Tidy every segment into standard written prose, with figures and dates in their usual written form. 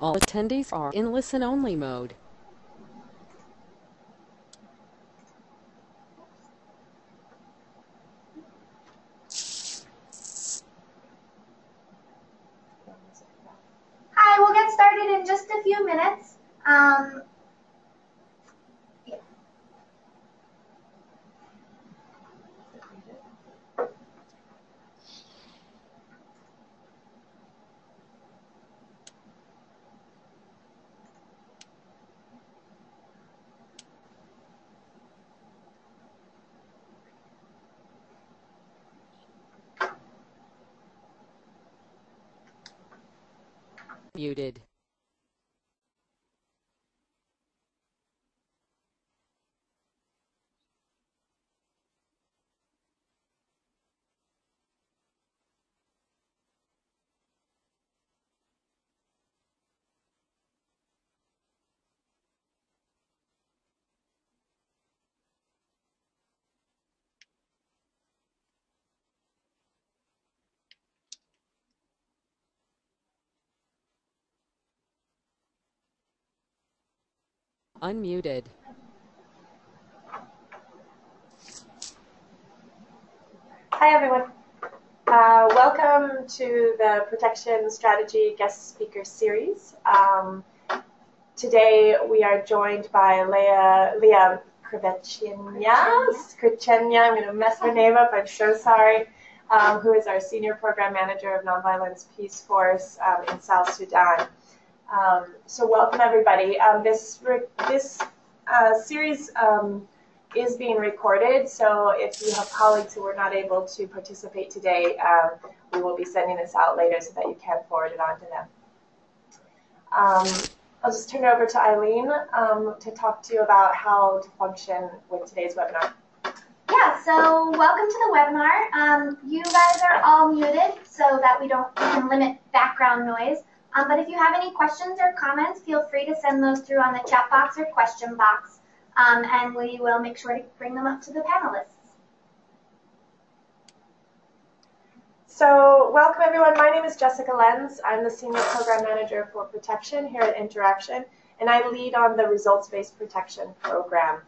All attendees are in listen-only mode. Hi, we'll get started in just a few minutes. Yeah. Muted. Unmuted. Hi, everyone. Welcome to the Protection Strategy Guest Speaker Series. Today we are joined by Leah Krivechenya. I'm going to mess her name up. I'm so sorry. Who is our Senior Program Manager of Nonviolence Peace Force in South Sudan. So welcome, everybody. This series is being recorded, so if you have colleagues who were not able to participate today, we will be sending this out later so that you can forward it on to them. I'll just turn it over to Eileen to talk to you about how to function with today's webinar. Yeah, so welcome to the webinar. You guys are all muted so that we can limit background noise. But if you have any questions or comments, feel free to send those through on the chat box or question box, and we will make sure to bring them up to the panelists. So welcome, everyone. My name is Jessica Lenz. I'm the Senior Program Manager for Protection here at Interaction, and I lead on the Results-Based Protection Program.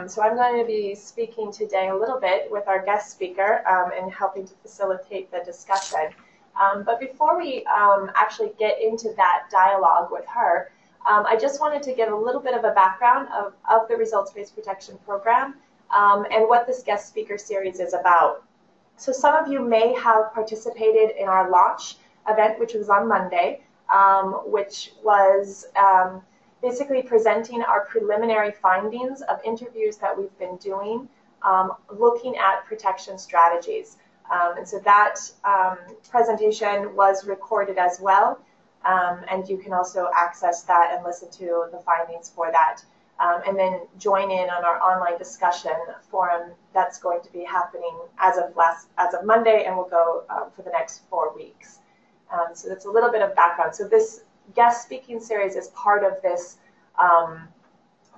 So I'm going to be speaking today a little bit with our guest speaker and helping to facilitate the discussion. But before we actually get into that dialogue with her, I just wanted to give a little bit of a background of the Results-Based Protection Program and what this guest speaker series is about. So some of you may have participated in our launch event, which was on Monday, which was basically presenting our preliminary findings of interviews that we've been doing, looking at protection strategies. And so that presentation was recorded as well, and you can also access that and listen to the findings for that. And then join in on our online discussion forum that's going to be happening as of Monday, and will go for the next 4 weeks. So that's a little bit of background. So this guest speaking series is part of this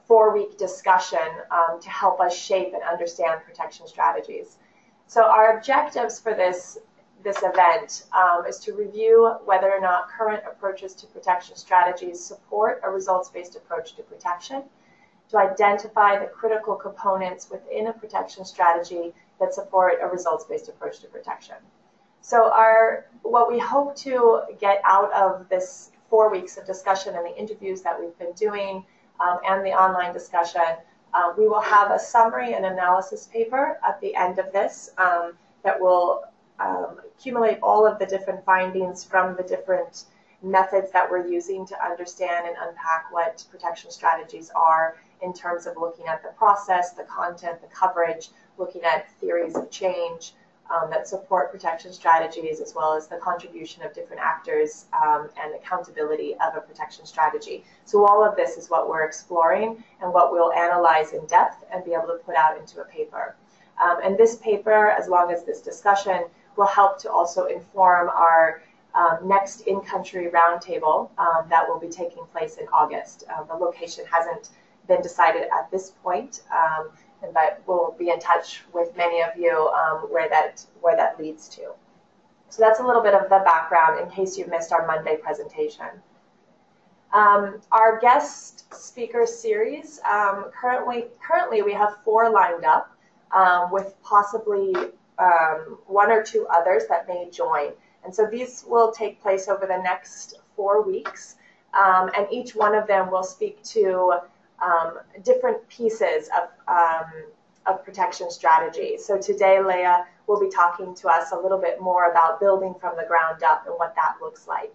4-week discussion to help us shape and understand protection strategies. So our objectives for this event is to review whether or not current approaches to protection strategies support a results-based approach to protection, to identify the critical components within a protection strategy that support a results-based approach to protection. So what we hope to get out of this 4 weeks of discussion and the interviews that we've been doing and the online discussion, we will have a summary and analysis paper at the end of this that will accumulate all of the different findings from the different methods that we're using to understand and unpack what protection strategies are in terms of looking at the process, the content, the coverage, looking at theories of change that support protection strategies, as well as the contribution of different actors and accountability of a protection strategy. So all of this is what we're exploring and what we'll analyze in depth and be able to put out into a paper. And this paper, as long as this discussion, will help to also inform our next in-country roundtable that will be taking place in August. The location hasn't been decided at this point, but we'll be in touch with many of you where that leads to. So that's a little bit of the background in case you missed our Monday presentation. Our guest speaker series, currently we have 4 lined up, with possibly 1 or 2 others that may join. And so these will take place over the next 4 weeks, and each one of them will speak to different pieces of protection strategy. So today, Leah will be talking to us a little bit more about building from the ground up and what that looks like.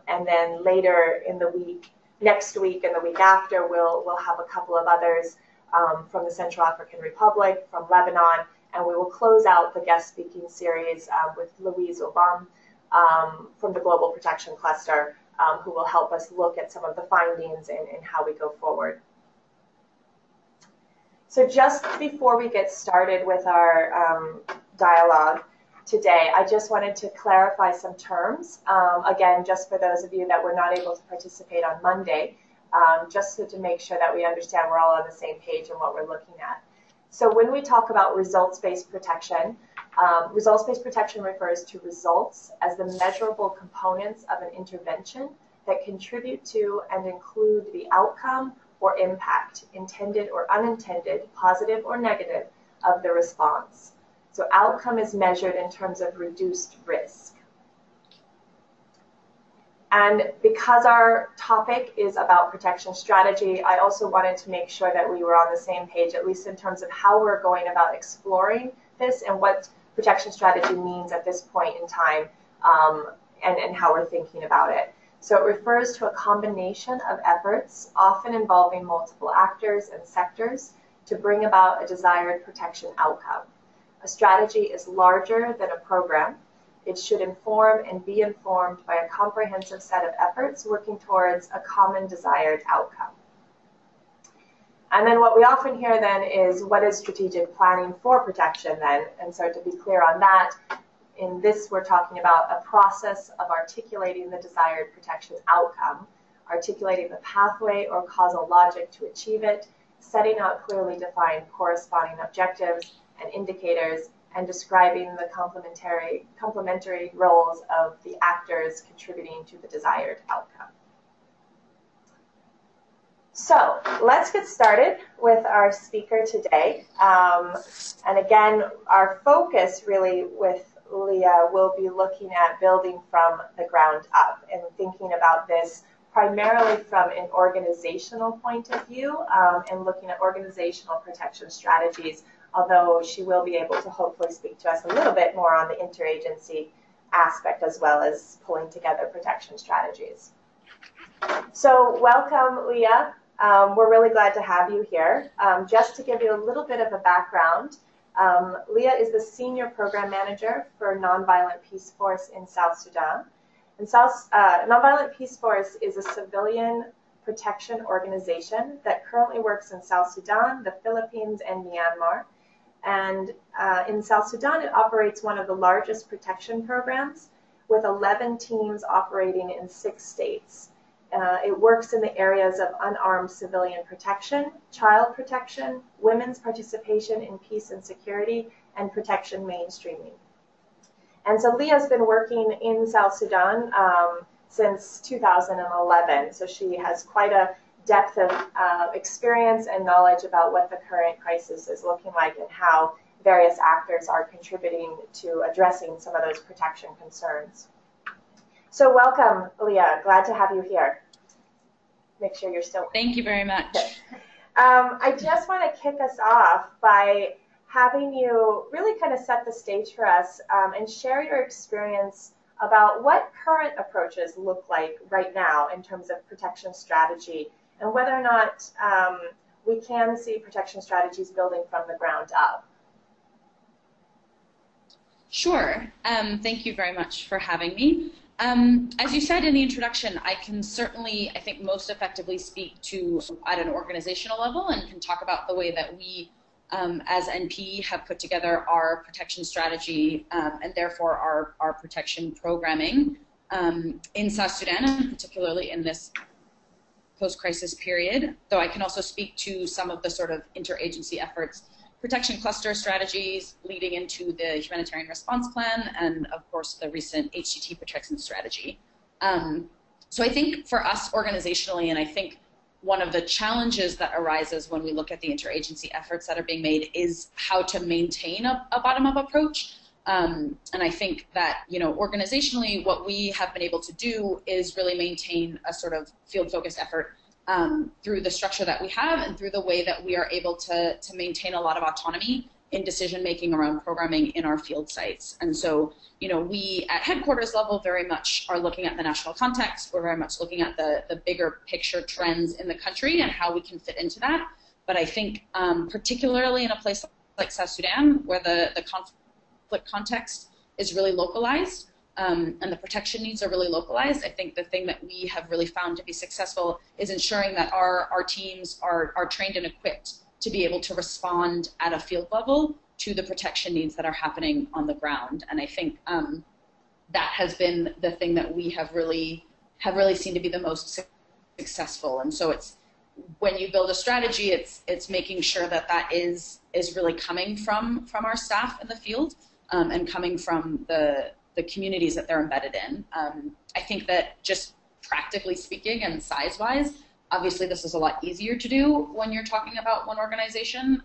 And then later in the week, next week and the week after, we'll have a couple of others from the Central African Republic, from Lebanon, and we will close out the guest speaking series with Louise Obam from the Global Protection Cluster, who will help us look at some of the findings and how we go forward. So just before we get started with our dialogue today, I just wanted to clarify some terms, again, just for those of you that were not able to participate on Monday, just so to make sure that we understand we're all on the same page and what we're looking at. So when we talk about results-based protection refers to results as the measurable components of an intervention that contribute to and include the outcome or impact, intended or unintended, positive or negative, of the response. So outcome is measured in terms of reduced risk. And because our topic is about protection strategy, I also wanted to make sure that we were on the same page, at least in terms of how we're going about exploring this and what protection strategy means at this point in time, and how we're thinking about it. So it refers to a combination of efforts, often involving multiple actors and sectors, to bring about a desired protection outcome. A strategy is larger than a program. It should inform and be informed by a comprehensive set of efforts working towards a common desired outcome. And then what we often hear then is, what is strategic planning for protection then? And so to be clear on that, in this we're talking about a process of articulating the desired protection outcome, articulating the pathway or causal logic to achieve it, setting out clearly defined corresponding objectives and indicators, and describing the complementary roles of the actors contributing to the desired outcome. So let's get started with our speaker today. And again, our focus really with Leah will be looking at building from the ground up and thinking about this primarily from an organizational point of view, and looking at organizational protection strategies, although she will be able to hopefully speak to us a little bit more on the interagency aspect as well as pulling together protection strategies. So welcome, Leah. We're really glad to have you here. Just to give you a little bit of a background, Leah is the Senior Program Manager for Nonviolent Peace Force in South Sudan. And Nonviolent Peace Force is a civilian protection organization that currently works in South Sudan, the Philippines, and Myanmar. And in South Sudan, it operates one of the largest protection programs with 11 teams operating in 6 states. It works in the areas of unarmed civilian protection, child protection, women's participation in peace and security, and protection mainstreaming. And so Leah's been working in South Sudan since 2011, so she has quite a depth of experience and knowledge about what the current crisis is looking like and how various actors are contributing to addressing some of those protection concerns. So welcome, Leah. Glad to have you here. Make sure you're still. Thank you very much. I just want to kick us off by having you really kind of set the stage for us and share your experience about what current approaches look like right now in terms of protection strategy and whether or not we can see protection strategies building from the ground up. Sure. Thank you very much for having me. As you said in the introduction, I can certainly, I think, most effectively speak to at an organizational level and can talk about the way that we as NP have put together our protection strategy and therefore our protection programming in South Sudan, and particularly in this post-crisis period, though I can also speak to some of the sort of interagency efforts, protection cluster strategies leading into the humanitarian response plan, and of course the recent HCT protection strategy. So I think for us organizationally, and I think one of the challenges that arises when we look at the interagency efforts that are being made is how to maintain a bottom-up approach. And I think that, organizationally, what we have been able to do is really maintain a sort of field-focused effort through the structure that we have and through the way that we are able to maintain a lot of autonomy in decision-making around programming in our field sites. And so, we at headquarters level very much are looking at the national context. We're very much looking at the bigger picture trends in the country and how we can fit into that. But I think particularly in a place like South Sudan, where the conflict context is really localized and the protection needs are really localized, I think the thing that we have really found to be successful is ensuring that our teams are trained and equipped to be able to respond at a field level to the protection needs that are happening on the ground. And I think that has been the thing that we have really seen to be the most successful. And so it's, when you build a strategy, it's making sure that is really coming from our staff in the field and coming from the communities that they're embedded in. I think that just practically speaking and size-wise, obviously this is a lot easier to do when you're talking about one organization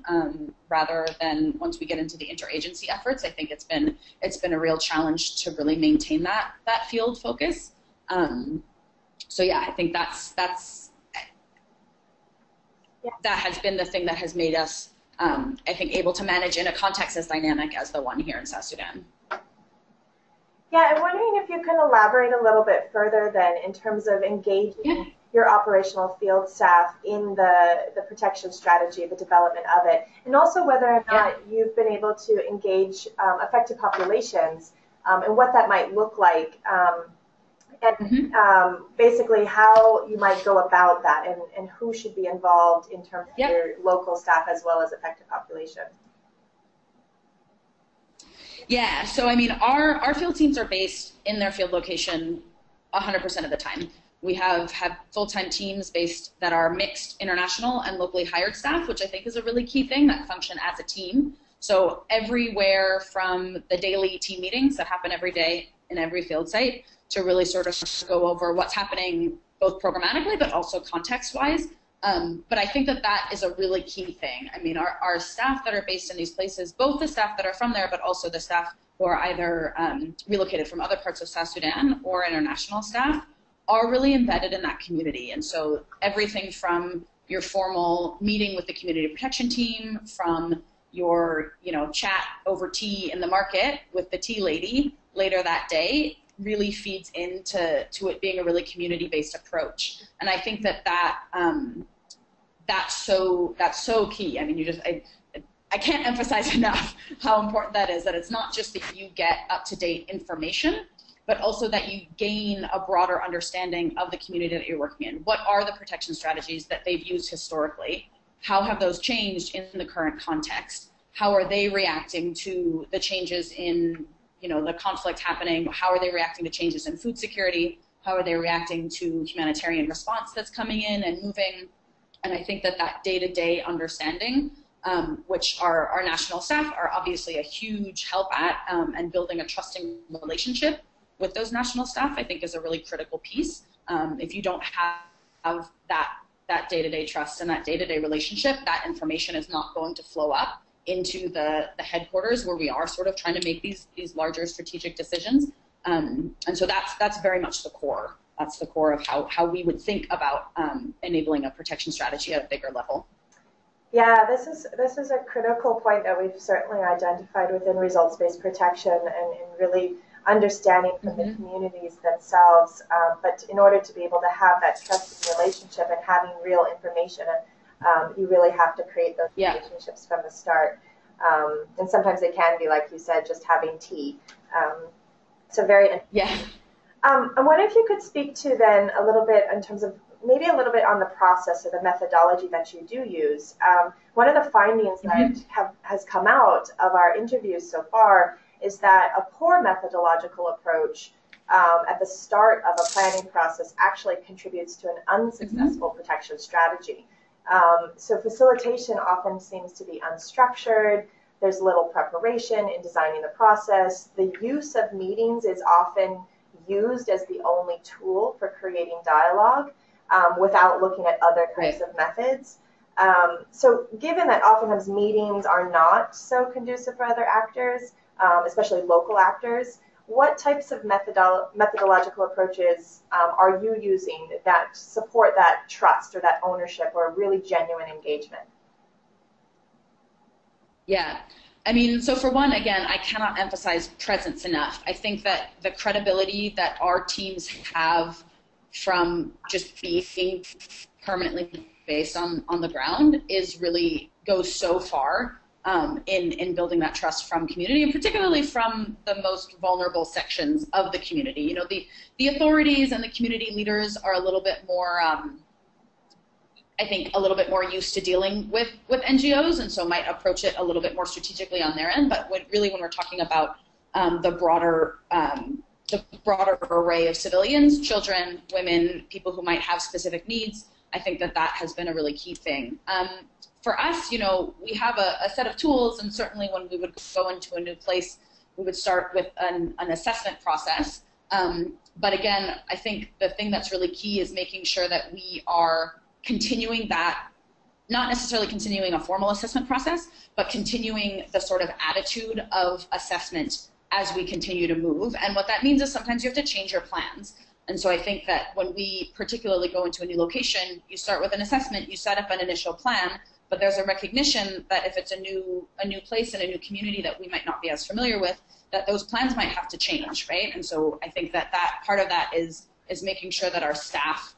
rather than once we get into the interagency efforts. I think it's been a real challenge to really maintain that field focus. So yeah, I think that has been the thing that has made us, I think, able to manage in a context as dynamic as the one here in South Sudan. Yeah, I'm wondering if you can elaborate a little bit further then in terms of engaging your operational field staff in the protection strategy, the development of it, and also whether or not you've been able to engage affected populations and what that might look like, and basically how you might go about that and who should be involved in terms of your local staff as well as affected population. Yeah, so I mean, our field teams are based in their field location 100% of the time. We have full-time teams based that are mixed international and locally hired staff, which I think is a really key thing, that function as a team. So everywhere from the daily team meetings that happen every day in every field site to really sort of go over what's happening both programmatically but also context-wise. But I think that is a really key thing. I mean, our staff that are based in these places, both the staff that are from there, but also the staff who are either relocated from other parts of South Sudan or international staff, are really embedded in that community. And so everything from your formal meeting with the community protection team, from your chat over tea in the market with the tea lady later that day, really feeds into it being a really community-based approach. And I think that's so key. I mean, I can't emphasize enough how important that is, that it's not just that you get up-to-date information, but also that you gain a broader understanding of the community that you're working in. What are the protection strategies that they've used historically? How have those changed in the current context? How are they reacting to the changes in the conflict happening? How are they reacting to changes in food security? How are they reacting to humanitarian response that's coming in and moving? And I think that day-to-day understanding, which our national staff are obviously a huge help at, and building a trusting relationship with those national staff, I think is a really critical piece. If you don't have that day-to-day trust and that day-to-day relationship, that information is not going to flow up into the headquarters where we are sort of trying to make these larger strategic decisions. And so that's very much the core. That's the core of how we would think about enabling a protection strategy at a bigger level. Yeah, this is a critical point that we've certainly identified within results-based protection and really understanding from the communities themselves. But in order to be able to have that trusting relationship and having real information, you really have to create those relationships from the start. And sometimes it can be, like you said, just having tea. So very interesting. I wonder if you could speak to then a little bit in terms of maybe a little bit on the process or the methodology that you do use. One of the findings that has come out of our interviews so far is that a poor methodological approach at the start of a planning process actually contributes to an unsuccessful protection strategy. So facilitation often seems to be unstructured. There's little preparation in designing the process. The use of meetings is often used as the only tool for creating dialogue without looking at other types of methods. So given that oftentimes meetings are not so conducive for other actors, especially local actors, what types of methodological approaches are you using that support that trust or that ownership or really genuine engagement? Yeah. I mean, so for one, again, I cannot emphasize presence enough. I think that the credibility that our teams have from just being permanently based on the ground is really goes so far in building that trust from community, and particularly from the most vulnerable sections of the community. You know, the authorities and the community leaders are a little bit more, I think, a little bit more used to dealing with NGOs, and so might approach it a little bit more strategically on their end. But when we're talking about the broader array of civilians, children, women, people who might have specific needs, I think that has been a really key thing. For us, you know, we have a set of tools, and certainly when we would go into a new place, we would start with an assessment process. But again, I think the thing that's really key is making sure that we are continuing that, not necessarily continuing a formal assessment process, but continuing the sort of attitude of assessment as we continue to move. And what that means is sometimes you have to change your plans. And so I think that when we particularly go into a new location, you start with an assessment, you set up an initial plan, but there's a recognition that if it's a new place and a new community that we might not be as familiar with, that those plans might have to change, right? And so I think that part of that is making sure that our staff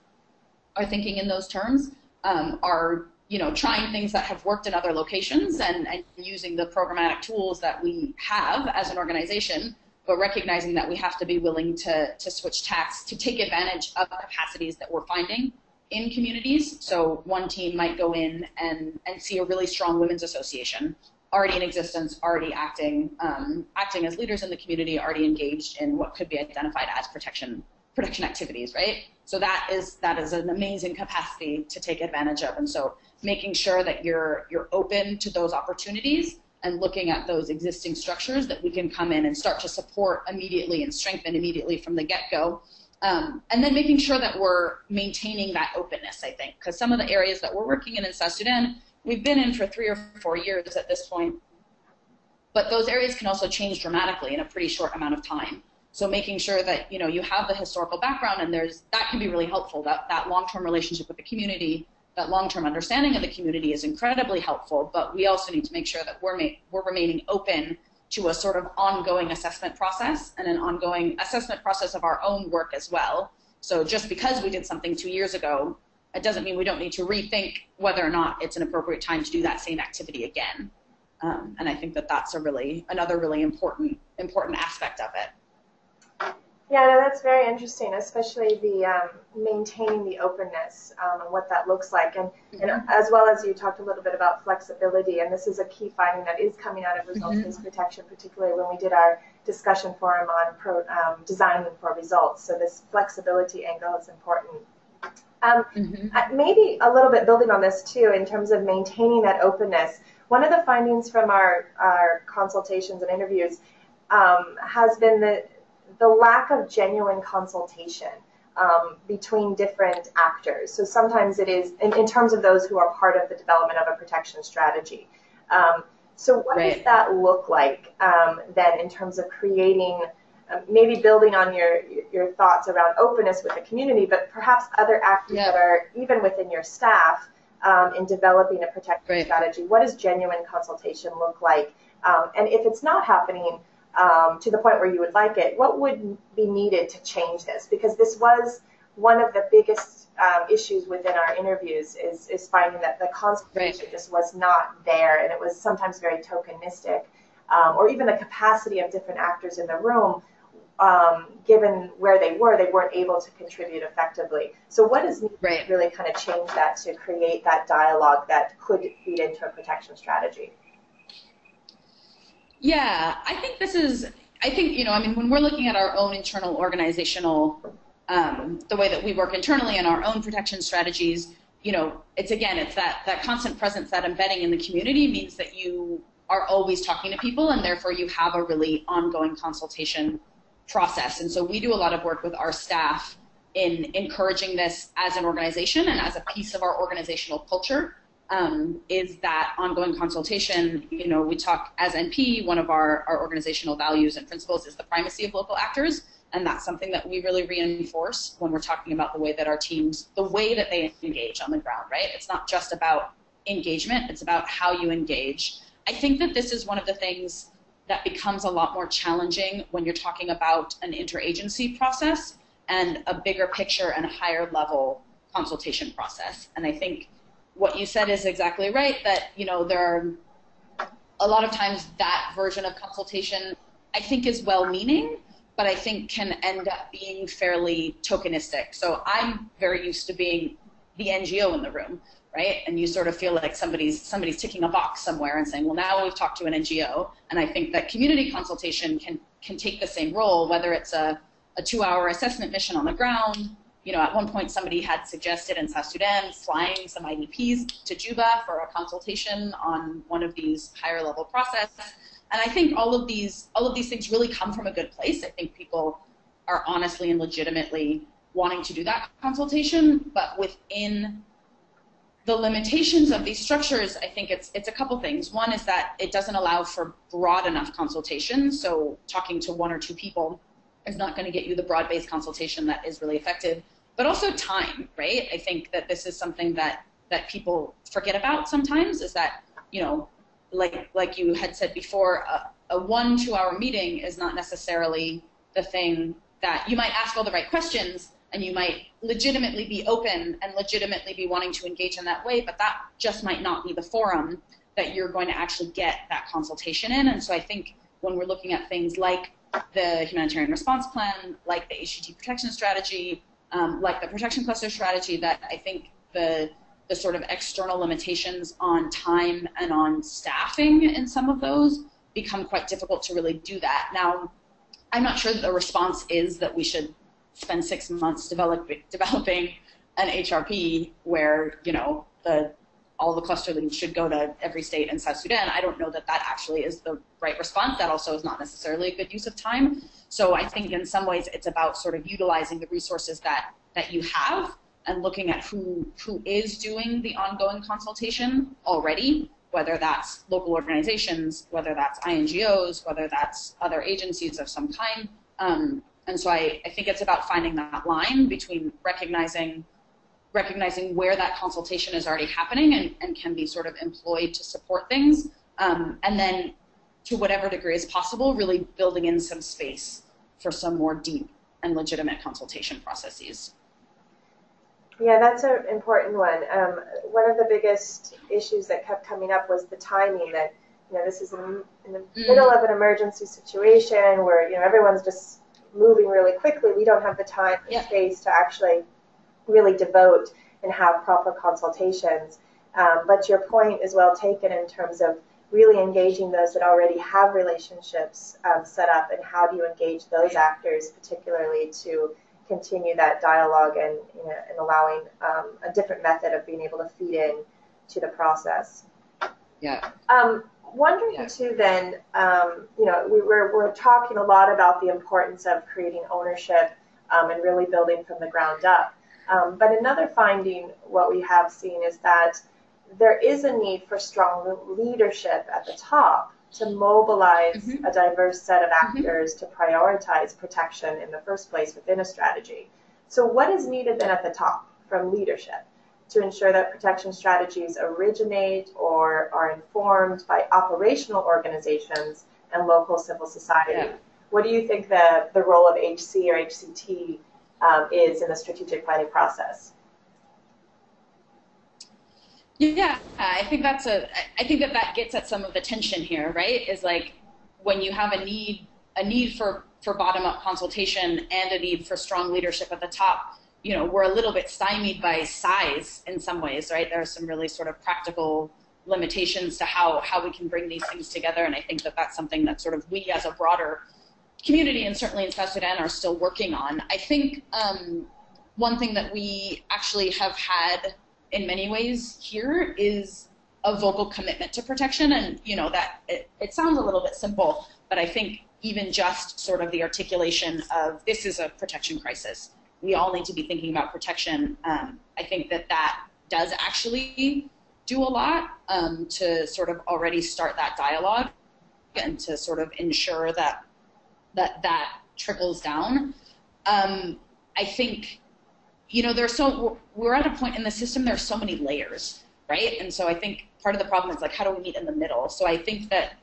are thinking in those terms, are, you know, trying things that have worked in other locations and using the programmatic tools that we have as an organization, but recognizing that we have to be willing to switch tacks to take advantage of capacities that we're finding in communities. So one team might go in and see a really strong women's association already in existence, already acting as leaders in the community, already engaged in what could be identified as protection activities, right? So that is an amazing capacity to take advantage of. And so making sure that you're open to those opportunities and looking at those existing structures that we can come in and start to support immediately and strengthen immediately from the get-go. And then making sure that we're maintaining that openness, I think, because some of the areas that we're working in South Sudan, we've been in for 3 or 4 years at this point, but those areas can also change dramatically in a pretty short amount of time. So making sure that, you know, you have the historical background, and that can be really helpful. That long-term relationship with the community, that long-term understanding of the community is incredibly helpful, but we also need to make sure that we're remaining open to a sort of ongoing assessment process and an ongoing assessment process of our own work as well. So just because we did something 2 years ago, it doesn't mean we don't need to rethink whether or not it's an appropriate time to do that same activity again. And I think that that's another really important aspect of it. Yeah, no, that's very interesting, especially the maintaining the openness and what that looks like. And as well as you talked a little bit about flexibility, and this is a key finding that is coming out of results-based protection, particularly when we did our discussion forum on designing for results. So this flexibility angle is important. Maybe a little bit building on this too, in terms of maintaining that openness. One of the findings from our consultations and interviews has been the lack of genuine consultation between different actors. So sometimes it is, in terms of those who are part of the development of a protection strategy. So what does that look like then in terms of creating, maybe building on your thoughts around openness with the community, but perhaps other actors that are even within your staff in developing a protection strategy? What does genuine consultation look like? And if it's not happening, to the point where you would like it, what would be needed to change this? Because this was one of the biggest issues within our interviews is finding that the consultation just was not there, and it was sometimes very tokenistic, or even the capacity of different actors in the room, given where they weren't able to contribute effectively. So what is needed to really kind of change that to create that dialogue that could feed into a protection strategy? Yeah, I think, you know, I mean, when we're looking at our own internal organizational, the way that we work internally and our own protection strategies, you know, it's that constant presence, that embedding in the community means that you are always talking to people, and therefore you have a really ongoing consultation process. And so we do a lot of work with our staff in encouraging this as an organization and as a piece of our organizational culture, is that ongoing consultation. You know, we talk as NP, one of our organizational values and principles is the primacy of local actors. And that's something that we really reinforce when we're talking about the way that our teams, the way that they engage on the ground, right? It's not just about engagement, it's about how you engage. I think that this is one of the things that becomes a lot more challenging when you're talking about an interagency process and a bigger picture and a higher level consultation process. And I think what you said is exactly right, that, you know, there are a lot of times that version of consultation I think is well-meaning, but I think can end up being fairly tokenistic. So I'm very used to being the NGO in the room, right? And you sort of feel like somebody's ticking a box somewhere and saying, well, now we've talked to an NGO. And I think that community consultation can take the same role, whether it's a 2-hour assessment mission on the ground. You know, at one point somebody had suggested in South Sudan flying some IDPs to Juba for a consultation on one of these higher level processes. And I think all of these things really come from a good place. I think people are honestly and legitimately wanting to do that consultation, but within the limitations of these structures, I think it's a couple things. One is that it doesn't allow for broad enough consultation. So talking to 1 or 2 people is not going to get you the broad-based consultation that is really effective. But also time, right? I think that this is something that people forget about sometimes, is that, you know, like you had said before, a 1-2 hour meeting is not necessarily the thing that you might ask all the right questions and you might legitimately be open and legitimately be wanting to engage in that way, but that just might not be the forum that you're going to actually get that consultation in. And so I think when we're looking at things like the humanitarian response plan, like the HGT protection strategy, like the protection cluster strategy, that I think the sort of external limitations on time and on staffing in some of those become quite difficult to really do that. Now, I'm not sure that the response is that we should spend 6 months developing an HRP where, you know, all the cluster leads should go to every state in South Sudan. I don't know that actually is the right response. That also is not necessarily a good use of time. So I think in some ways it's about sort of utilizing the resources that you have and looking at who is doing the ongoing consultation already, whether that's local organizations, whether that's INGOs, whether that's other agencies of some kind. And so I think it's about finding that line between recognizing where that consultation is already happening and can be sort of employed to support things, and then to whatever degree is possible, really building in some space for some more deep and legitimate consultation processes. Yeah, that's an important one. One of the biggest issues that kept coming up was the timing, that, you know, this is in the middle of an emergency situation where, you know, everyone's just moving really quickly. We don't have the time and space to actually really devote and have proper consultations. But your point is well taken in terms of really engaging those that already have relationships set up, and how do you engage those actors particularly to continue that dialogue and, you know, and allowing a different method of being able to feed in to the process. Yeah. Wondering too then, you know, we're talking a lot about the importance of creating ownership and really building from the ground up. But another finding, what we have seen, is that there is a need for strong leadership at the top to mobilize a diverse set of actors to prioritize protection in the first place within a strategy. So what is needed then at the top from leadership to ensure that protection strategies originate or are informed by operational organizations and local civil society? Yeah. What do you think the role of HC or HCT is in the strategic planning process? Yeah, I think that gets at some of the tension here, right? Is like when you have a need for bottom-up consultation and a need for strong leadership at the top, you know, we're a little bit stymied by size in some ways, right? There are some really sort of practical limitations to how we can bring these things together, and I think that that's something that sort of we as a broader community, and certainly in South Sudan, are still working on. I think one thing that we actually have had in many ways here is a vocal commitment to protection, and, you know, that it sounds a little bit simple, but I think even just sort of the articulation of this is a protection crisis. We all need to be thinking about protection. I think that does actually do a lot to sort of already start that dialogue and to sort of ensure that trickles down. I think, we're at a point in the system, there's so many layers, right? And so I think part of the problem is like, how do we meet in the middle? So I think that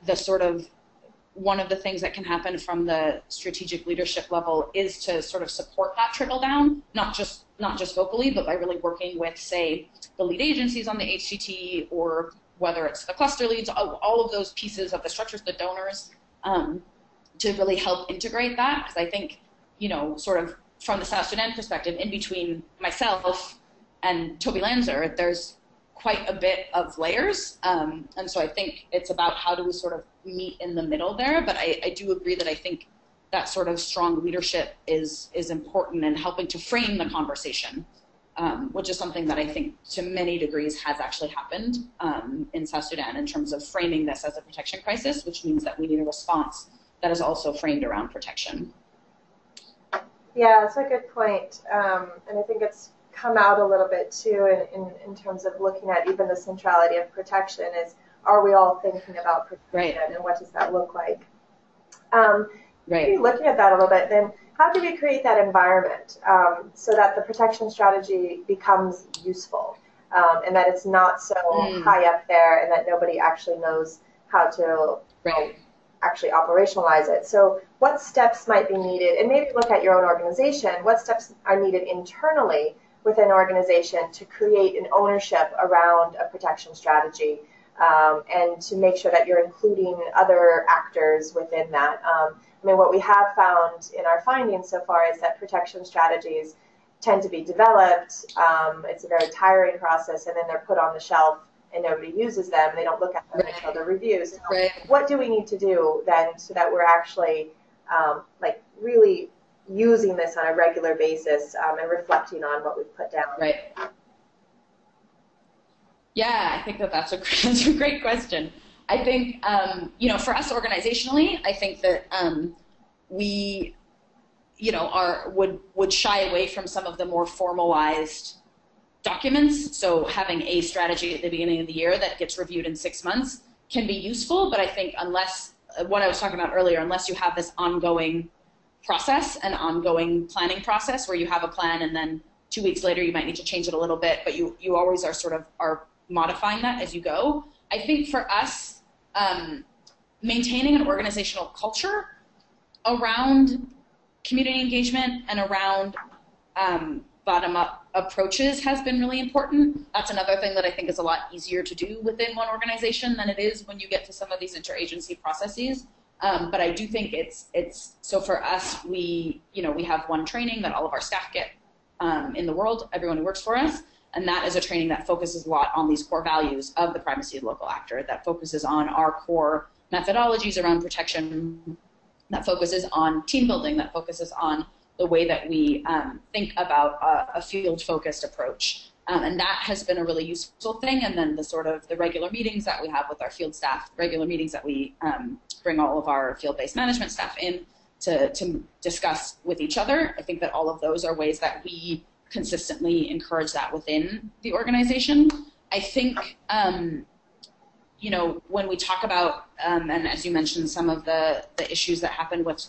the sort of, one of the things that can happen from the strategic leadership level is to sort of support that trickle down, not just vocally, but by really working with, say, the lead agencies on the HCT, or whether it's the cluster leads, all of those pieces of the structures, the donors, to really help integrate that. Because I think, sort of from the South Sudan perspective, in between myself and Toby Lanzer, there's quite a bit of layers. And so I think it's about how do we sort of meet in the middle there. But I do agree that I think that sort of strong leadership is important in helping to frame the conversation, which is something that I think to many degrees has actually happened in South Sudan in terms of framing this as a protection crisis, which means that we need a response that is also framed around protection. Yeah, that's a good point. And I think it's come out a little bit too in terms of looking at even the centrality of protection is, are we all thinking about protection, and what does that look like? Maybe looking at that a little bit, then how do we create that environment so that the protection strategy becomes useful and that it's not so high up there and that nobody actually knows how to actually operationalize it? So what steps might be needed, and maybe look at your own organization, what steps are needed internally within an organization to create an ownership around a protection strategy, and to make sure that you're including other actors within that. What we have found in our findings so far is that protection strategies tend to be developed. It's a very tiring process, and then they're put on the shelf and nobody uses them. They don't look at them until the reviews. So what do we need to do then so that we're actually really using this on a regular basis and reflecting on what we've put down? Yeah, I think that's a great question. I think, for us organizationally, I think that we, would shy away from some of the more formalized documents. So having a strategy at the beginning of the year that gets reviewed in 6 months can be useful, but I think unless, what I was talking about earlier, unless you have this ongoing process, an ongoing planning process where you have a plan and then 2 weeks later you might need to change it a little bit, but you always are modifying that as you go. I think for us, maintaining an organizational culture around community engagement and around bottom-up approaches has been really important. That's another thing that I think is a lot easier to do within one organization than it is when you get to some of these interagency processes. But I do think it's so for us, we have one training that all of our staff get in the world, everyone who works for us. And that is a training that focuses a lot on these core values of the primacy of the local actor, that focuses on our core methodologies around protection, that focuses on team building, that focuses on the way that we think about a field-focused approach. And that has been a really useful thing. And then the regular meetings that we have with our field staff, regular meetings that we bring all of our field-based management staff in to discuss with each other. I think that all of those are ways that we consistently encourage that within the organization. I think, when we talk about, and as you mentioned, some of the issues that happen with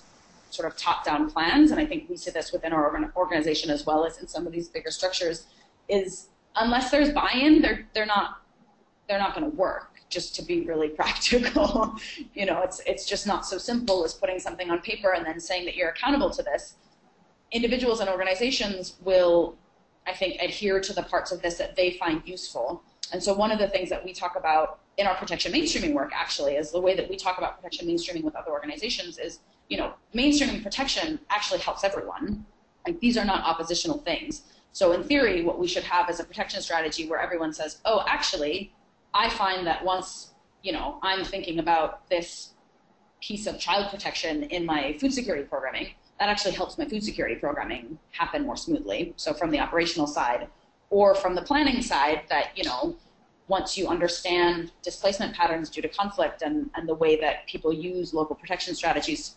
sort of top-down plans, and I think we see this within our organization as well as in some of these bigger structures, is unless there's buy-in, they're not going to work. Just to be really practical, it's just not so simple as putting something on paper and then saying that you're accountable to this. Individuals and organizations will, I think, adhere to the parts of this that they find useful. And so one of the things that we talk about in our protection mainstreaming work, actually, is the way that we talk about protection mainstreaming with other organizations is, mainstreaming protection actually helps everyone. Like, these are not oppositional things. So in theory, what we should have is a protection strategy where everyone says, oh, actually, I find that once, I'm thinking about this piece of child protection in my food security programming, that actually helps my food security programming happen more smoothly. So from the operational side, or from the planning side, that, once you understand displacement patterns due to conflict and the way that people use local protection strategies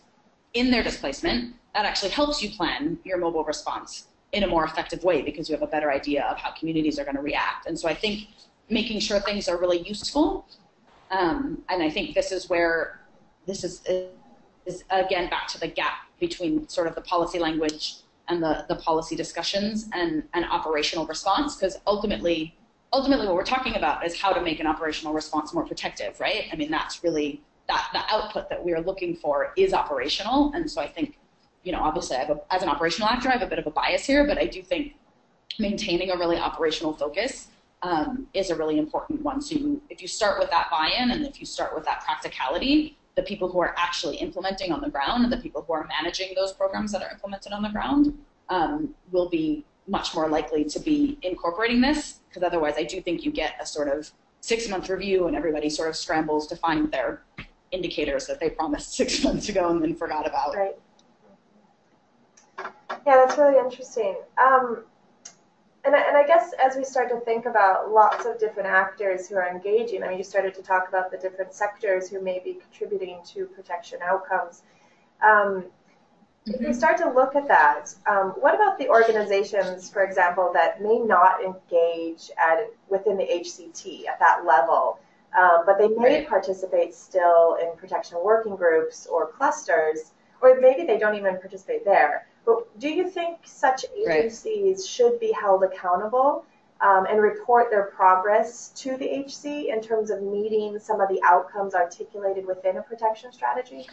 in their displacement, that actually helps you plan your mobile response in a more effective way because you have a better idea of how communities are going to react. And so I think making sure things are really useful, and I think this is where this is again back to the gap between sort of the policy language and the policy discussions and operational response, because ultimately what we're talking about is how to make an operational response more protective, right? I mean, that's really the output that we're looking for is operational. And so I think, obviously as an operational actor, I have a bit of a bias here, but I do think maintaining a really operational focus is a really important one. So if you start with that buy-in and if you start with that practicality, the people who are actually implementing on the ground and the people who are managing those programs that are implemented on the ground will be much more likely to be incorporating this, because otherwise I do think you get a sort of 6-month review and everybody sort of scrambles to find their indicators that they promised 6 months ago and then forgot about. Right. Yeah, that's really interesting. And I guess as we start to think about lots of different actors who are engaging, I mean, you started to talk about the different sectors who may be contributing to protection outcomes. If we start to look at that, what about the organizations, for example, that may not engage within the HCT at that level, but they may participate still in protection working groups or clusters, or maybe they don't even participate there. But do you think such agencies should be held accountable and report their progress to the HC in terms of meeting some of the outcomes articulated within a protection strategy?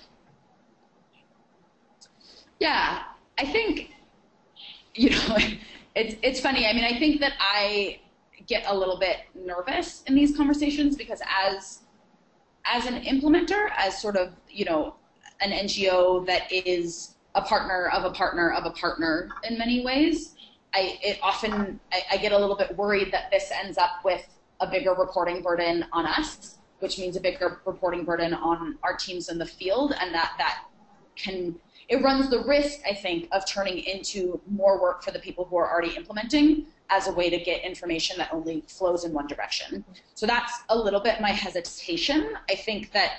Yeah, I think, it's funny. I mean, I think that I get a little bit nervous in these conversations because as an implementer, as sort of, an NGO that is a partner of a partner of a partner in many ways, I get a little bit worried that this ends up with a bigger reporting burden on us, which means a bigger reporting burden on our teams in the field, and it runs the risk, I think, of turning into more work for the people who are already implementing as a way to get information that only flows in one direction. So that's a little bit my hesitation. I think that,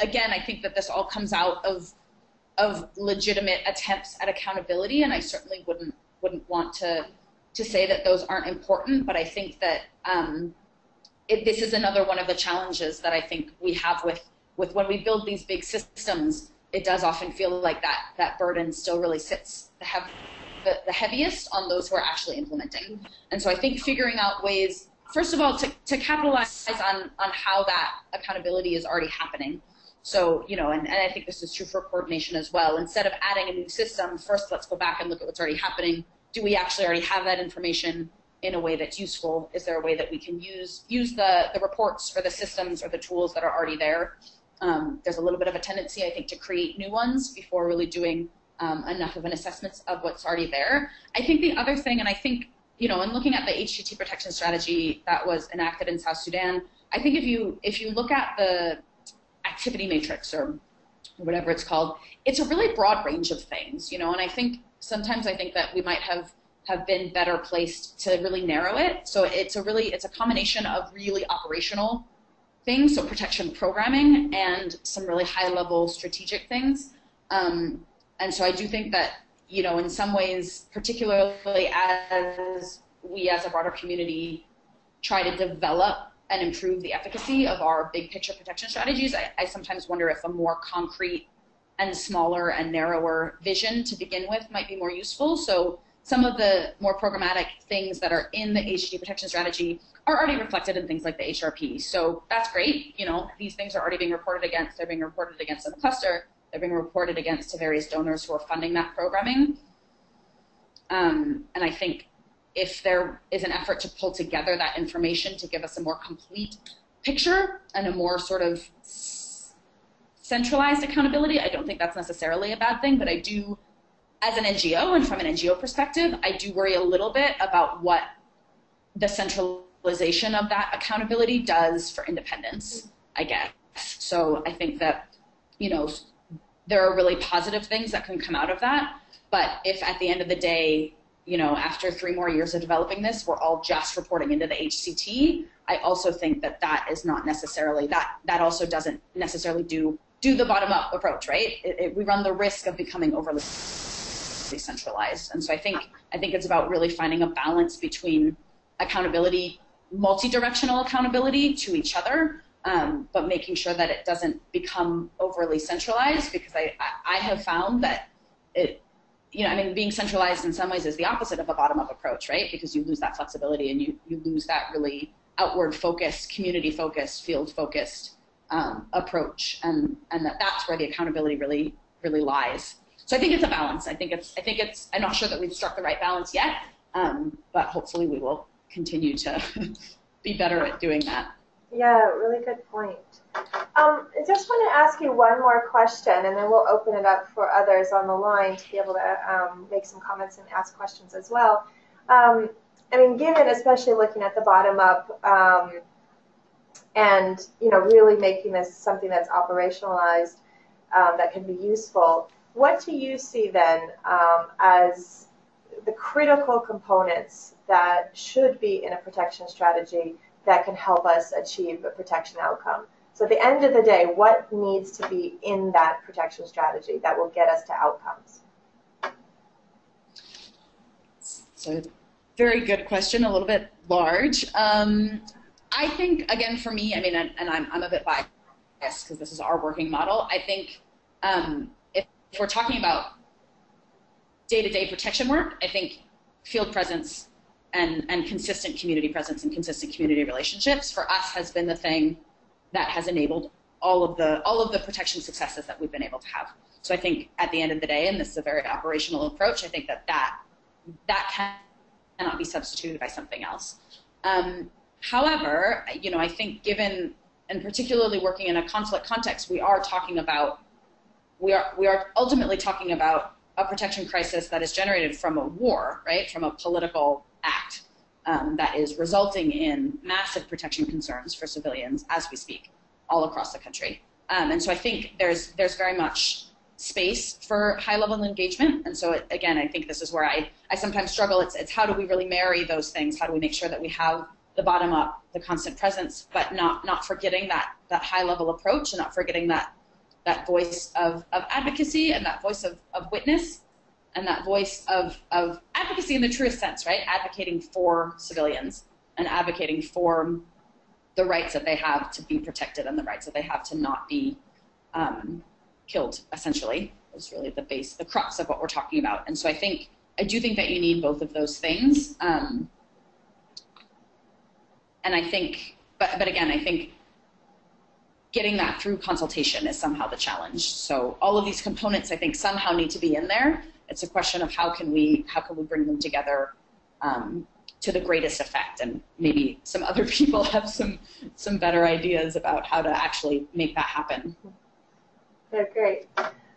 again, I think that this all comes out of legitimate attempts at accountability, and I certainly wouldn't want to say that those aren't important, but I think that this is another one of the challenges that I think we have with when we build these big systems. It does often feel like that burden still really sits the heaviest on those who are actually implementing. And so I think figuring out ways, first of all, to capitalize on how that accountability is already happening. So, and I think this is true for coordination as well. Instead of adding a new system, first let's go back and look at what's already happening. Do we actually already have that information in a way that's useful? Is there a way that we can use the reports or the systems or the tools that are already there? There's a little bit of a tendency, I think, to create new ones before really doing enough of an assessment of what's already there. I think the other thing, and I think, in looking at the HCT protection strategy that was enacted in South Sudan, I think if you look at the activity matrix or whatever it's called, it's a really broad range of things, and I think sometimes that we might have been better placed to really narrow it. So it's a combination of really operational things, so protection programming, and some really high-level strategic things. And so I do think that, in some ways, particularly as we as a broader community try to develop and improve the efficacy of our big picture protection strategies, I sometimes wonder if a more concrete and smaller and narrower vision to begin with might be more useful. So some of the more programmatic things that are in the HCT protection strategy are already reflected in things like the HRP. So that's great. These things are already being reported against. They're being reported against in the cluster. They're being reported against to various donors who are funding that programming. And I think if there is an effort to pull together that information to give us a more complete picture and a more sort of centralized accountability, I don't think that's necessarily a bad thing, but I do, as an NGO and from an NGO perspective, I do worry a little bit about what the centralization of that accountability does for independence, I guess. So I think that, there are really positive things that can come out of that, but if at the end of the day, you know, after 3 more years of developing this, we're all just reporting into the HCT. I also think that that is not necessarily, that also doesn't necessarily do the bottom-up approach, right? We run the risk of becoming overly centralized. And so I think it's about really finding a balance between accountability, multi-directional accountability to each other, but making sure that it doesn't become overly centralized, because I have found that being centralized in some ways is the opposite of a bottom-up approach, right? Because you lose that flexibility and you lose that really outward-focused, community-focused, field-focused approach, and that's where the accountability really, really lies. So I think it's a balance. I think it's. I'm not sure that we've struck the right balance yet, but hopefully we will continue to be better at doing that. Yeah, really good point. I just want to ask you one more question, and then we'll open it up for others on the line to be able to make some comments and ask questions as well. Given, especially looking at the bottom up, and really making this something that's operationalized, that can be useful, what do you see then as the critical components that should be in a protection strategy that can help us achieve a protection outcome? So at the end of the day, what needs to be in that protection strategy that will get us to outcomes? So very good question, a little bit large. I think, again, for me, and I'm a bit biased because this is our working model. I think if we're talking about day-to-day protection work, I think field presence and consistent community presence and consistent community relationships for us has been the thing that has enabled all of the protection successes that we've been able to have. So I think at the end of the day, and this is a very operational approach, I think that cannot be substituted by something else. However, I think given, and particularly working in a conflict context, we are ultimately talking about a protection crisis that is generated from a war, right? From a political act that is resulting in massive protection concerns for civilians as we speak all across the country. And so I think there's very much space for high-level engagement. And so, again, I think this is where I sometimes struggle. It's how do we really marry those things? How do we make sure that we have the bottom-up, the constant presence, but not forgetting that high-level approach, and not forgetting that voice of advocacy and that voice of witness and that voice of advocacy in the truest sense, right? Advocating for civilians and advocating for the rights that they have to be protected and the rights that they have to not be killed, essentially, is really the crux of what we're talking about. And so I do think that you need both of those things. And I think, but again, I think getting that through consultation is somehow the challenge. So all of these components, I think, somehow need to be in there. It's a question of how can we bring them together to the greatest effect, and maybe some other people have some better ideas about how to actually make that happen. Yeah, great.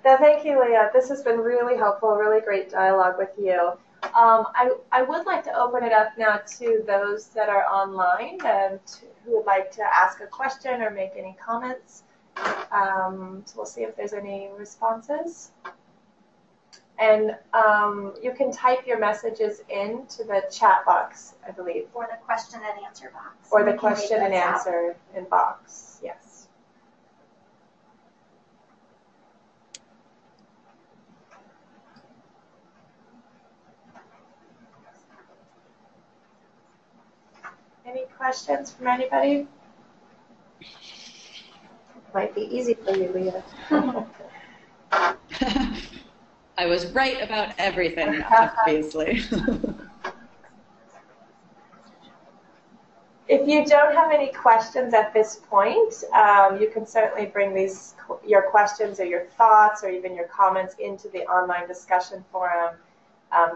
Now, thank you, Leah. This has been really helpful, really great dialogue with you. I would like to open it up now to those that are online and who would like to ask a question or make any comments. So we'll see if there's any responses. And you can type your messages into the chat box, I believe. Or the question and answer box. Or the question and answer in box, yes. Any questions from anybody? Might be easy for you, Leah. I was right about everything, obviously. If you don't have any questions at this point, you can certainly bring your questions or your thoughts or even your comments into the online discussion forum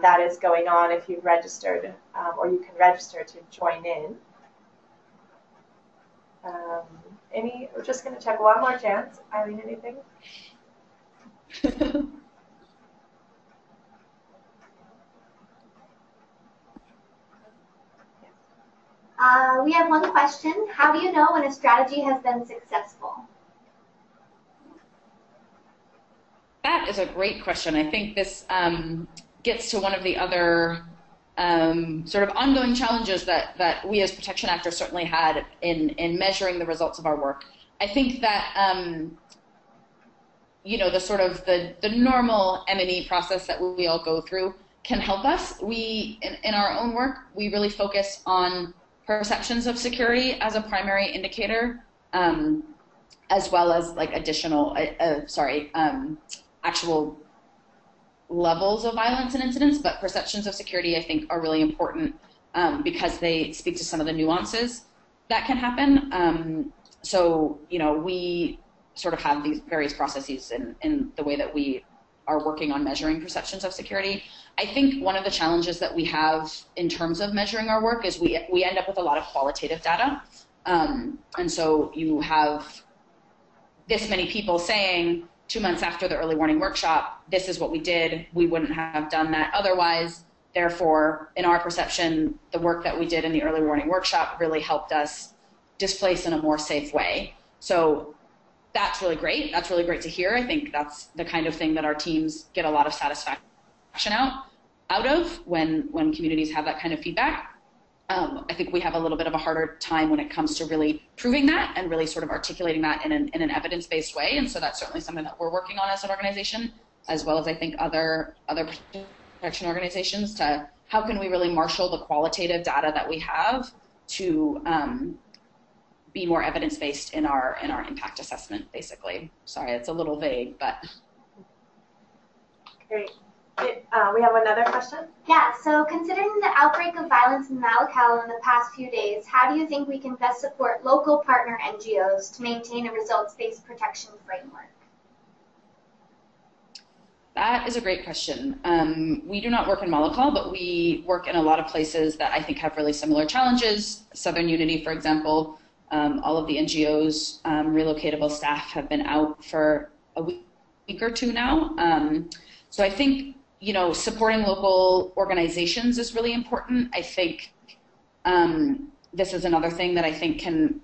that is going on if you've registered, or you can register to join in. We're just going to check one more chance. Eileen, anything? We have one question. How do you know when a strategy has been successful? That is a great question. I think this gets to one of the other sort of ongoing challenges that we as protection actors certainly had in measuring the results of our work. I think that, the sort of the normal M&E process that we all go through can help us. We, in our own work, we really focus on perceptions of security as a primary indicator, as well as like additional, actual levels of violence and incidents, but perceptions of security, I think, are really important because they speak to some of the nuances that can happen. So, we sort of have these various processes in the way that we are working on measuring perceptions of security. I think one of the challenges that we have in terms of measuring our work is we end up with a lot of qualitative data. And so you have this many people saying 2 months after the early warning workshop, this is what we did. We wouldn't have done that otherwise. Therefore, in our perception, the work that we did in the early warning workshop really helped us displace in a more safe way. So that's really great. That's really great to hear. I think that's the kind of thing that our teams get a lot of satisfaction out of when communities have that kind of feedback. I think we have a little bit of a harder time when it comes to really proving that and really sort of articulating that in an evidence-based way. And so that's certainly something that we're working on as an organization, as well as I think other protection organizations, to how can we really marshal the qualitative data that we have to be more evidence-based in our impact assessment, basically. Sorry, it's a little vague, but. Great. We have another question? Yeah, so considering the outbreak of violence in Malakal in the past few days, how do you think we can best support local partner NGOs to maintain a results-based protection framework? That is a great question. We do not work in Malakal, but we work in a lot of places that I think have really similar challenges. Southern Unity, for example, all of the NGOs, relocatable staff have been out for a week or two now. So I think, supporting local organizations is really important. I think this is another thing that I think can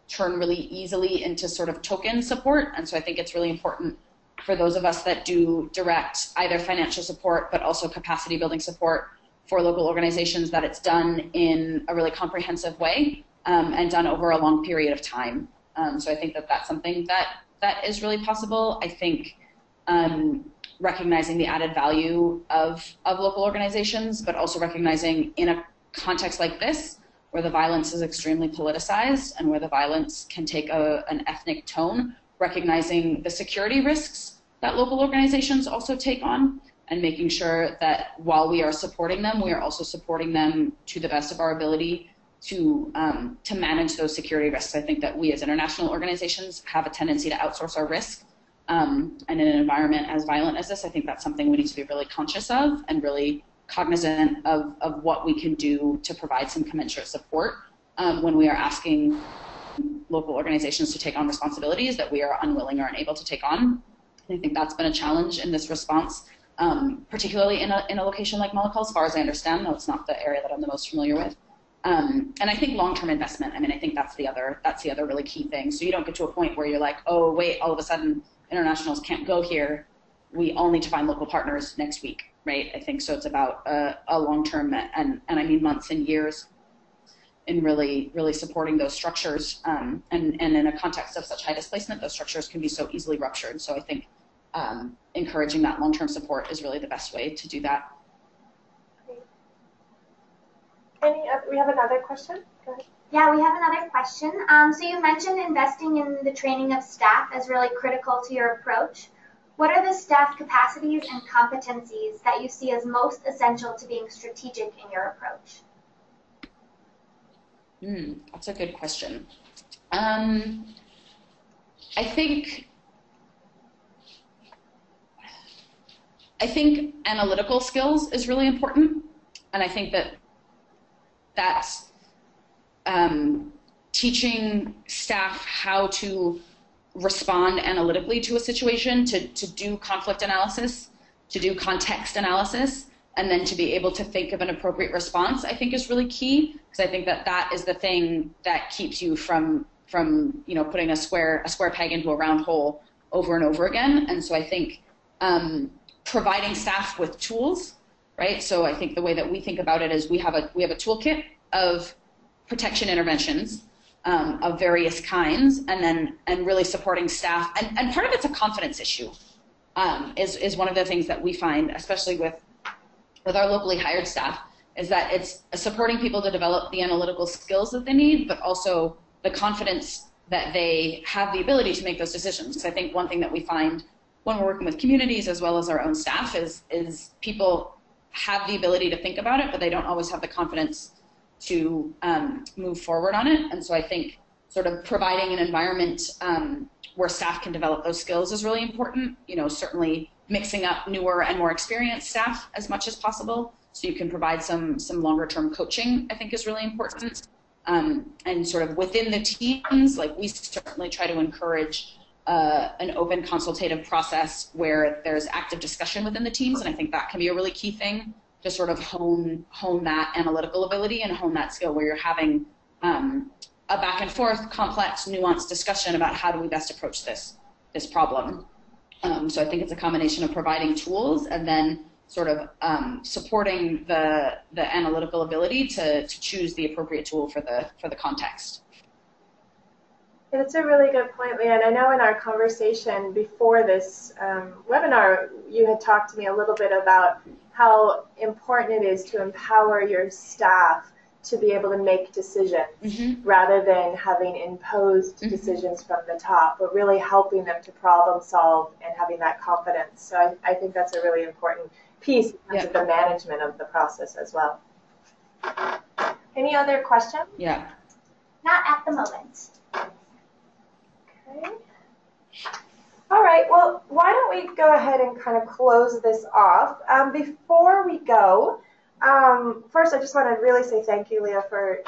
turn really easily into sort of token support. And so I think it's really important for those of us that do direct either financial support, but also capacity building support for local organizations, that it's done in a really comprehensive way and done over a long period of time. So I think that that's something that is really possible. I think recognizing the added value of local organizations, but also recognizing in a context like this, where the violence is extremely politicized and where the violence can take an ethnic tone, recognizing the security risks that local organizations also take on, and making sure that while we are supporting them, we are also supporting them to the best of our ability to manage those security risks. I think that we as international organizations have a tendency to outsource our risk. And in an environment as violent as this, I think that's something we need to be really conscious of and really cognizant of what we can do to provide some commensurate support when we are asking local organizations to take on responsibilities that we are unwilling or unable to take on. I think that's been a challenge in this response, particularly in a location like Malakal, as far as I understand, though it's not the area that I'm the most familiar with. And I think long-term investment, I think that's the other really key thing. So you don't get to a point where you're like, oh, wait, all of a sudden internationals can't go here. We all need to find local partners next week, right? I think so. It's about a long-term, and I mean months and years, in really supporting those structures. And in a context of such high displacement, those structures can be so easily ruptured. So I think encouraging that long-term support is really the best way to do that. We have another question? Go ahead. Yeah, we have another question. So you mentioned investing in the training of staff as really critical to your approach. What are the staff capacities and competencies that you see as most essential to being strategic in your approach? That's a good question. I think analytical skills is really important, and I think that's teaching staff how to respond analytically to a situation, to do conflict analysis, to do context analysis, and then to be able to think of an appropriate response, I think is really key, because I think that is the thing that keeps you from putting a square peg into a round hole over and over again. And so I think providing staff with tools right? So I think the way that we think about it is we have a toolkit of protection interventions of various kinds, and really supporting staff. And part of it's a confidence issue, is one of the things that we find, especially with our locally hired staff, is that it's supporting people to develop the analytical skills that they need, but also the confidence that they have the ability to make those decisions. So I think one thing that we find when we're working with communities as well as our own staff is people have the ability to think about it, but they don't always have the confidence to move forward on it. And so I think sort of providing an environment where staff can develop those skills is really important. You know, certainly mixing up newer and more experienced staff as much as possible, so you can provide some longer term coaching, I think is really important. And sort of within the teams, like we certainly try to encourage an open consultative process where there's active discussion within the teams, and I think that can be a really key thing to sort of hone that analytical ability and hone that skill where you're having a back and forth, complex, nuanced discussion about how do we best approach this problem. So I think it's a combination of providing tools and then sort of supporting the analytical ability to choose the appropriate tool for the context. It's a really good point, Leanne. I know in our conversation before this webinar, you had talked to me a little bit about how important it is to empower your staff to be able to make decisions rather than having imposed decisions from the top, but really helping them to problem solve and having that confidence. So I think that's a really important piece in terms of the management of the process as well. Any other questions? Yeah. Not at the moment. Okay. All right, well, why don't we go ahead and kind of close this off. Before we go, first I just want to really say thank you, Leah, for,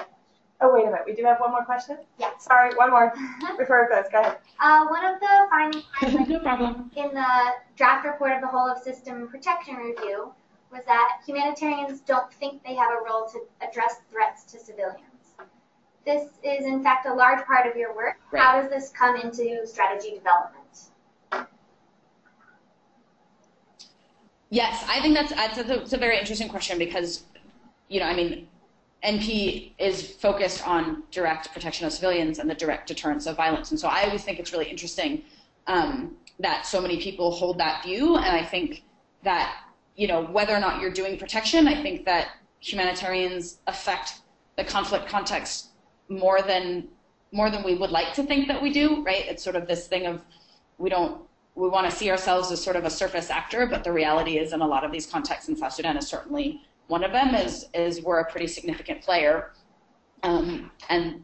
oh, wait a minute, we do have one more question? Yeah. Sorry, one more before it goes, go ahead. One of the findings No problem. in the draft report of the Whole of System Protection Review was that humanitarians don't think they have a role to address threats to civilians. This is, in fact, a large part of your work. Right. How does this come into strategy development? Yes, I think that's a very interesting question because, you know, I mean, NP is focused on direct protection of civilians and the direct deterrence of violence. And so I always think it's really interesting that so many people hold that view. And I think that, you know, whether or not you're doing protection, I think that humanitarians affect the conflict context more than we would like to think that we do, right? It's sort of this thing of we want to see ourselves as sort of a surface actor, but the reality is in a lot of these contexts, in South Sudan is certainly one of them, is we're a pretty significant player. And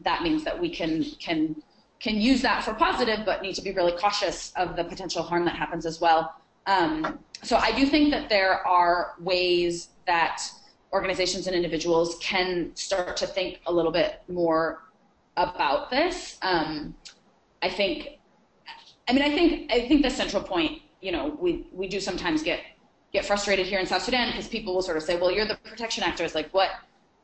that means that we can use that for positive, but need to be really cautious of the potential harm that happens as well. So I do think that there are ways that organizations and individuals can start to think a little bit more about this. I think the central point, you know, we do sometimes get frustrated here in South Sudan because people will sort of say, well, you're the protection actors, like what,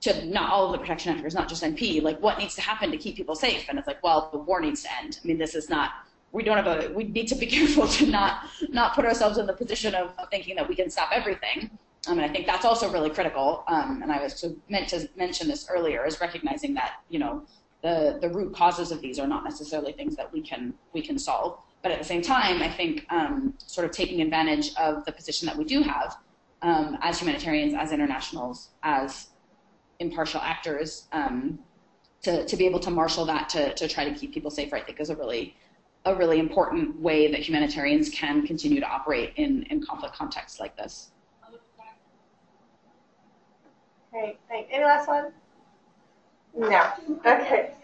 to not all of the protection actors, not just NP, like what needs to happen to keep people safe? And it's like, well, the war needs to end. I mean, this is not, we need to be careful to not put ourselves in the position of thinking that we can stop everything. And I think that's also really critical. And I was meant to mention this earlier, is recognizing that, you know, the root causes of these are not necessarily things that we can solve. But at the same time, I think sort of taking advantage of the position that we do have as humanitarians, as internationals, as impartial actors, to be able to marshal that to try to keep people safer, I think is a really important way that humanitarians can continue to operate in conflict contexts like this. Great, thanks. Any last one? No. Okay.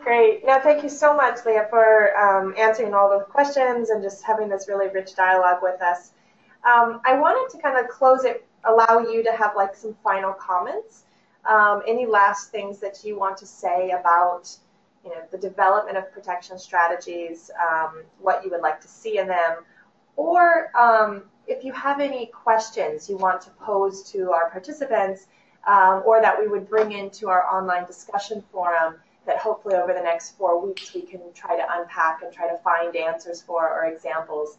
Great. No, thank you so much, Leah, for answering all the questions and just having this really rich dialogue with us. I wanted to kind of close it, allow you to have like some final comments. Any last things that you want to say about, you know, the development of protection strategies, what you would like to see in them, or if you have any questions you want to pose to our participants, or that we would bring into our online discussion forum that hopefully over the next 4 weeks we can try to unpack and try to find answers for or examples.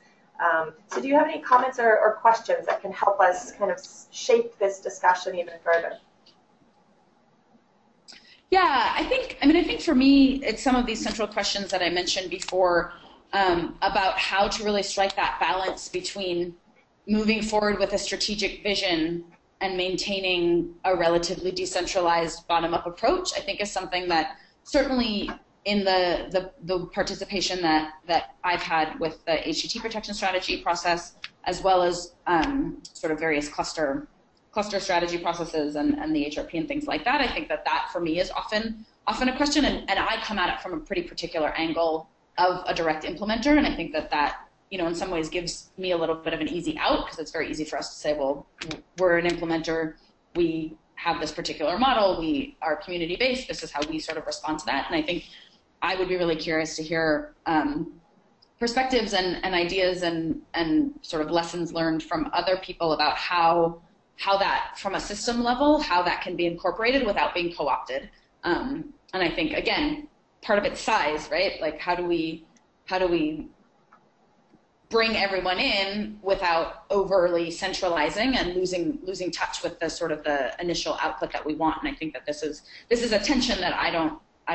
So do you have any comments or questions that can help us kind of shape this discussion even further? Yeah, I think for me, it's some of these central questions that I mentioned before about how to really strike that balance between moving forward with a strategic vision and maintaining a relatively decentralized bottom-up approach. I think is something that certainly in the participation that I've had with the HCT protection strategy process, as well as sort of various cluster strategy processes and the HRP and things like that, I think that for me is often a question, and I come at it from a pretty particular angle of a direct implementer, and I think that in some ways gives me a little bit of an easy out, because it's very easy for us to say, well, we're an implementer, we have this particular model, we are community-based, this is how we sort of respond to that. And I think I would be really curious to hear perspectives and ideas and sort of lessons learned from other people about how that, from a system level, how that can be incorporated without being co-opted. And I think, again, part of it's size, right? Like how do we bring everyone in without overly centralizing and losing touch with the sort of the initial output that we want? And I think that this is a tension that I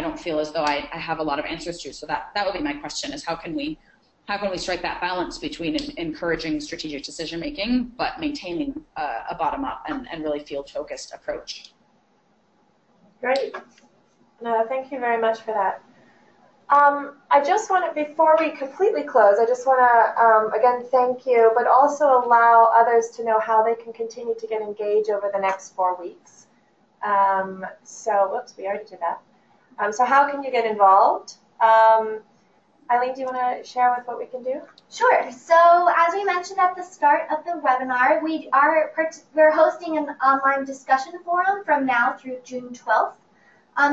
don't feel as though I have a lot of answers to. So that would be my question: is how can we strike that balance between encouraging strategic decision making but maintaining a bottom up and really field focused approach? Great. No, thank you very much for that. I just want to, before we completely close, I just want to, again, thank you, but also allow others to know how they can continue to get engaged over the next 4 weeks. Whoops, we already did that. So how can you get involved? Eileen, do you want to share with what we can do? Sure. So as we mentioned at the start of the webinar, we're hosting an online discussion forum from now through June 12th.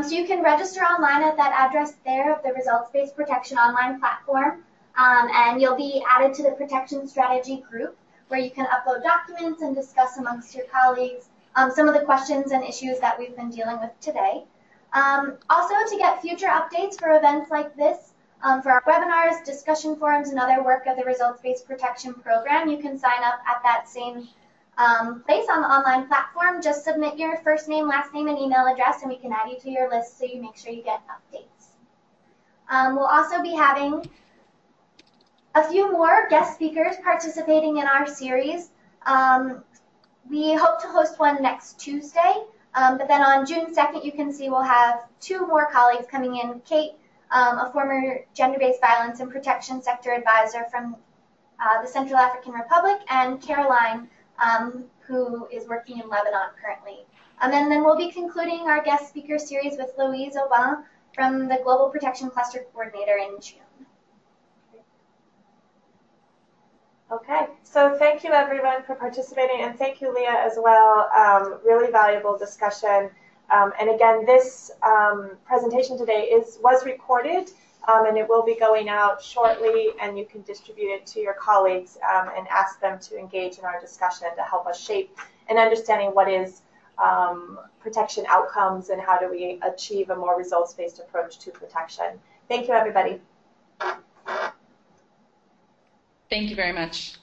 So you can register online at that address there of the Results-Based Protection online platform, and you'll be added to the protection strategy group where you can upload documents and discuss amongst your colleagues some of the questions and issues that we've been dealing with today. Also, to get future updates for events like this, for our webinars, discussion forums, and other work of the Results-Based Protection program, you can sign up at that same place on the online platform. Just submit your first name, last name, and email address, and we can add you to your list so you make sure you get updates. We'll also be having a few more guest speakers participating in our series. We hope to host one next Tuesday, but then on June 2nd, you can see we'll have 2 more colleagues coming in. Kate, a former gender-based violence and protection sector advisor from the Central African Republic, and Caroline, who is working in Lebanon currently. And then we'll be concluding our guest speaker series with Louise Aubin from the Global Protection Cluster Coordinator in June. Okay, so thank you everyone for participating, and thank you, Leah, as well. Really valuable discussion. And again, this presentation today was recorded, and it will be going out shortly, and you can distribute it to your colleagues and ask them to engage in our discussion to help us shape an understanding what is protection outcomes and how do we achieve a more results-based approach to protection. Thank you, everybody. Thank you very much.